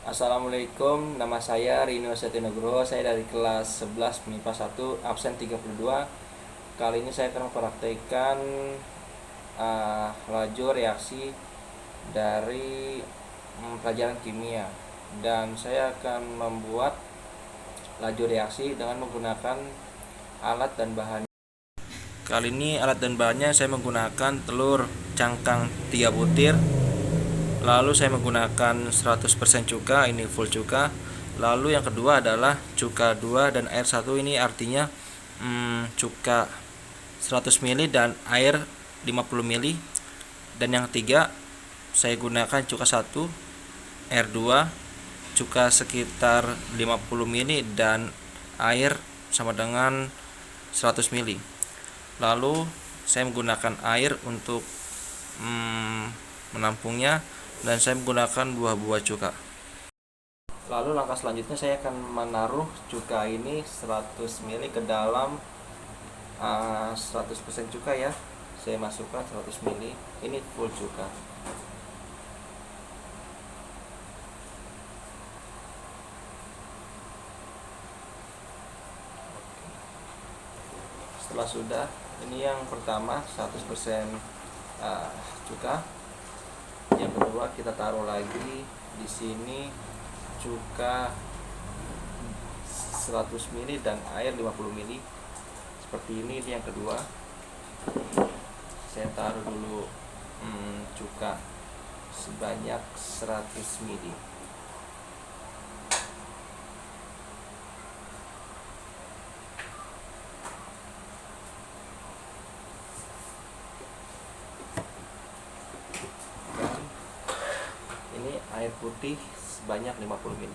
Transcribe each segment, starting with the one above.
Assalamualaikum, nama saya Rino Setinegro. Saya dari kelas 11 MIPA 1, absen 32. Kali ini saya akan mempraktikkan laju reaksi dari pelajaran kimia. Dan saya akan membuat laju reaksi dengan menggunakan alat dan bahan. Kali ini alat dan bahannya saya menggunakan telur cangkang 3 butir. Lalu saya menggunakan 100% cuka, ini full cuka. Lalu yang kedua adalah cuka 2 dan air 1, ini artinya cuka 100 ml dan air 50 ml. Dan yang ketiga saya gunakan cuka 1, air 2, cuka sekitar 50 ml dan air sama dengan 100 ml. Lalu saya menggunakan air untuk menampungnya, dan saya menggunakan buah-buah cuka. Lalu langkah selanjutnya saya akan menaruh cuka ini 100 ml ke dalam 100% cuka ya. Saya masukkan 100 ml, ini full cuka. Setelah sudah, ini yang pertama 100% cuka. Yang kedua kita taruh lagi di sini cuka 100 ml dan air 50 ml. Seperti ini yang kedua. Saya taruh dulu cuka sebanyak 100 ml. Ini air putih sebanyak 50 ml.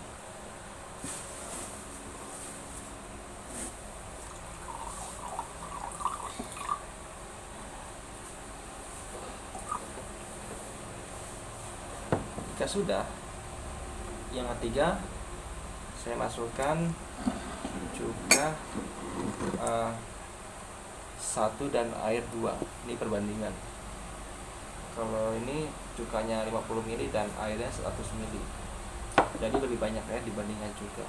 Jika sudah, yang ketiga saya masukkan cuka 1 dan air 2. Ini perbandingan. Kalau ini cukanya 50 ml dan airnya 100 ml, jadi lebih banyak ya dibandingkan cuka.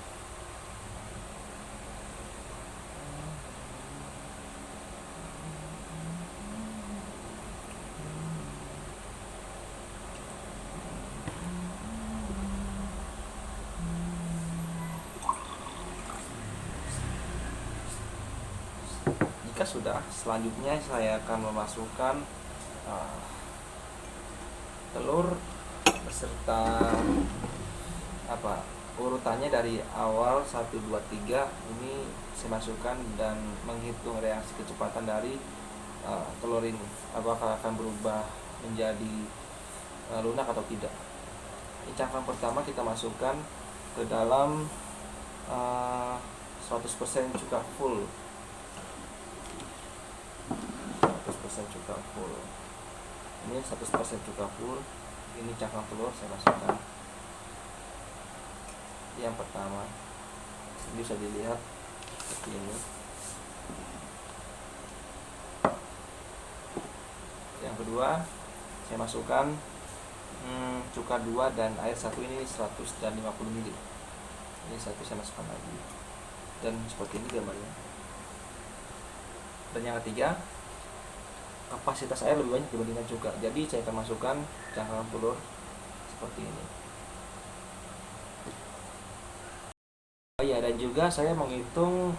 Jika sudah, selanjutnya saya akan memasukkan telur beserta urutannya dari awal 1 2 3. Ini saya masukkan dan menghitung reaksi kecepatan dari telur ini, apakah akan berubah menjadi lunak atau tidak. Ini cangkang pertama kita masukkan ke dalam 100% cuka full. 100% cuka full. Ini 100% cuka full. Ini cangkang telur saya masukkan. Yang pertama, ini bisa dilihat seperti ini. Yang kedua, saya masukkan cuka 2 dan air 1, ini 100 dan 50 ml. Ini 1 saya masukkan lagi. Dan seperti ini gambarnya. Dan yang ketiga, kapasitas air lebih banyak dibandingkan cuka, jadi saya akan masukkan cangkang telur seperti ini. Oh ya, dan juga saya menghitung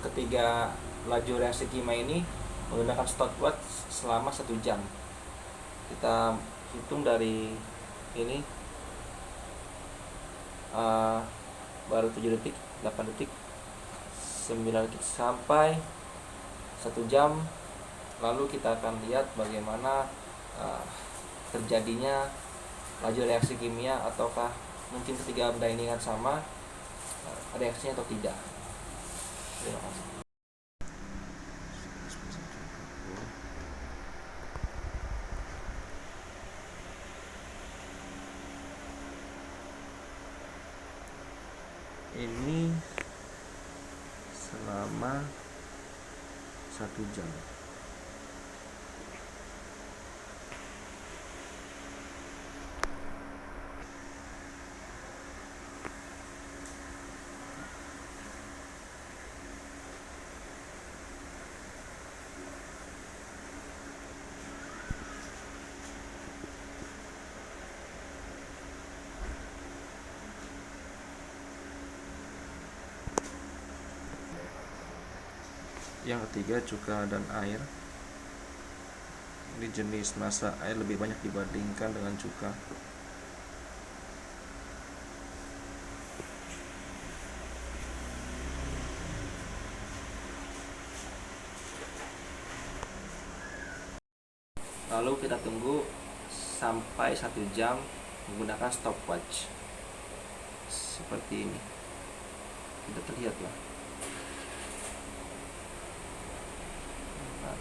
ketiga laju reaksi kimia ini menggunakan stopwatch selama 1 jam. Kita hitung dari ini baru 7 detik, 8 detik, 9 detik sampai 1 jam. Lalu kita akan lihat bagaimana terjadinya laju reaksi kimia, ataukah mungkin ketiga benda ini akan sama reaksinya atau tidak. Terima kasih. Ini selama 1 jam. Yang ketiga, cuka dan air. Ini jenis massa air lebih banyak dibandingkan dengan cuka. Lalu kita tunggu sampai 1 jam menggunakan stopwatch seperti ini. Tidak terlihat lah. Nah,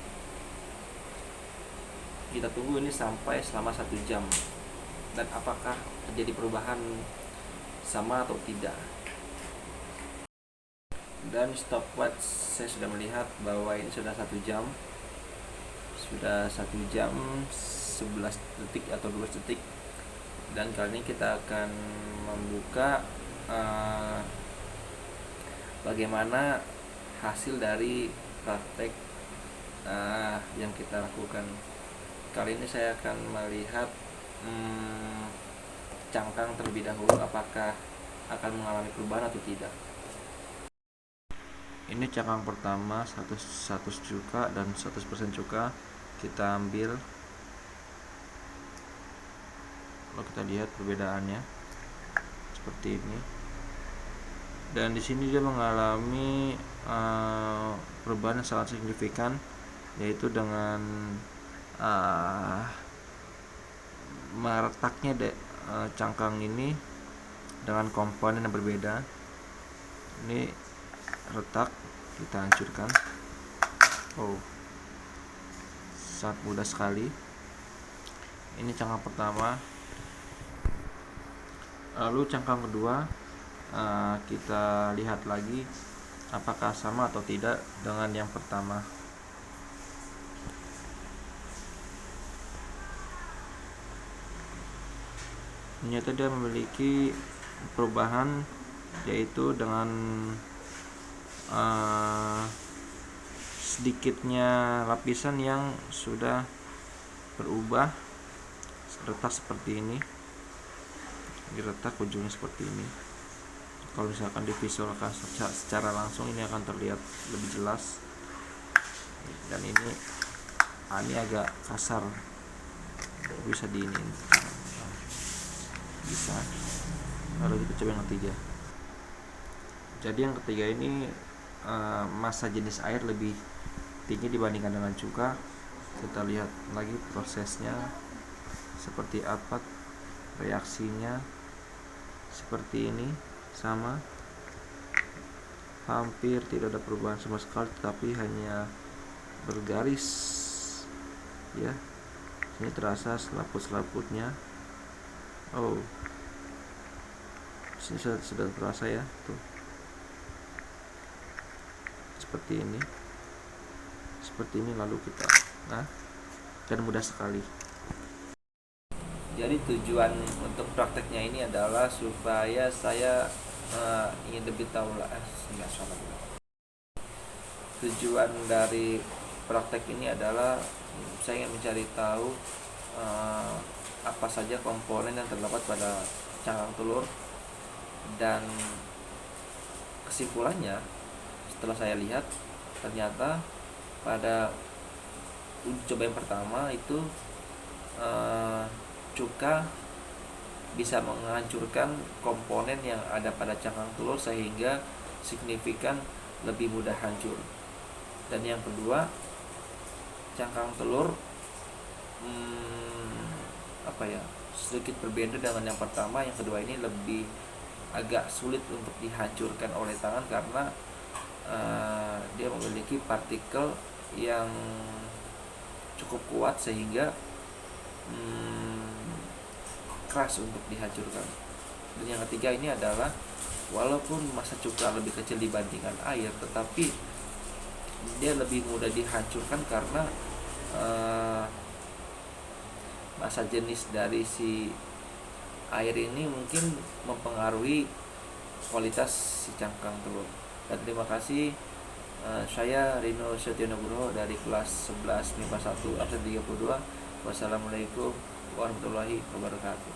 kita tunggu ini sampai selama 1 jam, dan apakah terjadi perubahan sama atau tidak. Dan stopwatch saya sudah melihat bahwa ini sudah 1 jam, sudah 1 jam 11 detik atau 12 detik. Dan kali ini kita akan membuka bagaimana hasil dari praktek yang kita lakukan. Kali ini saya akan melihat cangkang terlebih dahulu, apakah akan mengalami perubahan atau tidak. Ini cangkang pertama 100 cuka dan 100% cuka. Kita ambil, lalu kita lihat perbedaannya seperti ini. Dan di sini dia mengalami perubahan yang sangat signifikan, yaitu dengan meretaknya cangkang ini dengan komponen yang berbeda. Ini retak, kita hancurkan. Sangat mudah sekali. Ini cangkang pertama. Lalu cangkang kedua, kita lihat lagi apakah sama atau tidak dengan yang pertama. Ternyata dia memiliki perubahan, yaitu dengan sedikitnya lapisan yang sudah berubah retak seperti ini. Diretak ujungnya seperti ini. Kalau misalkan divisualkan secara langsung, ini akan terlihat lebih jelas. Dan ini agak kasar, bisa diinin, bisa. Lalu kita coba yang ketiga. Jadi yang ketiga ini massa jenis air lebih tinggi dibandingkan dengan cuka. Kita lihat lagi prosesnya seperti apa, reaksinya seperti ini, sama, hampir tidak ada perubahan sama sekali, tetapi hanya bergaris ya. Ini terasa selaput-selaputnya. Sini sudah terasa ya, tuh seperti ini. Lalu kita dan mudah sekali. Jadi tujuan untuk prakteknya ini adalah supaya saya ingin lebih tahu lah. Tujuan dari praktek ini adalah saya ingin mencari tahu apa saja komponen yang terdapat pada cangkang telur. Dan kesimpulannya, setelah saya lihat, ternyata pada uji coba yang pertama itu cuka bisa menghancurkan komponen yang ada pada cangkang telur sehingga signifikan lebih mudah hancur. Dan yang kedua, cangkang telur sedikit berbeda dengan yang pertama. Yang kedua ini lebih agak sulit untuk dihancurkan oleh tangan karena dia memiliki partikel yang cukup kuat sehingga keras untuk dihancurkan. Dan yang ketiga ini adalah walaupun massa cuka lebih kecil dibandingkan air, tetapi dia lebih mudah dihancurkan karena massa jenis dari si air ini mungkin mempengaruhi kualitas si cangkang telur. Dan terima kasih. Saya Rino Setionogroho dari kelas 11 MIPA 1 absen 32. Wassalamualaikum warahmatullahi wabarakatuh.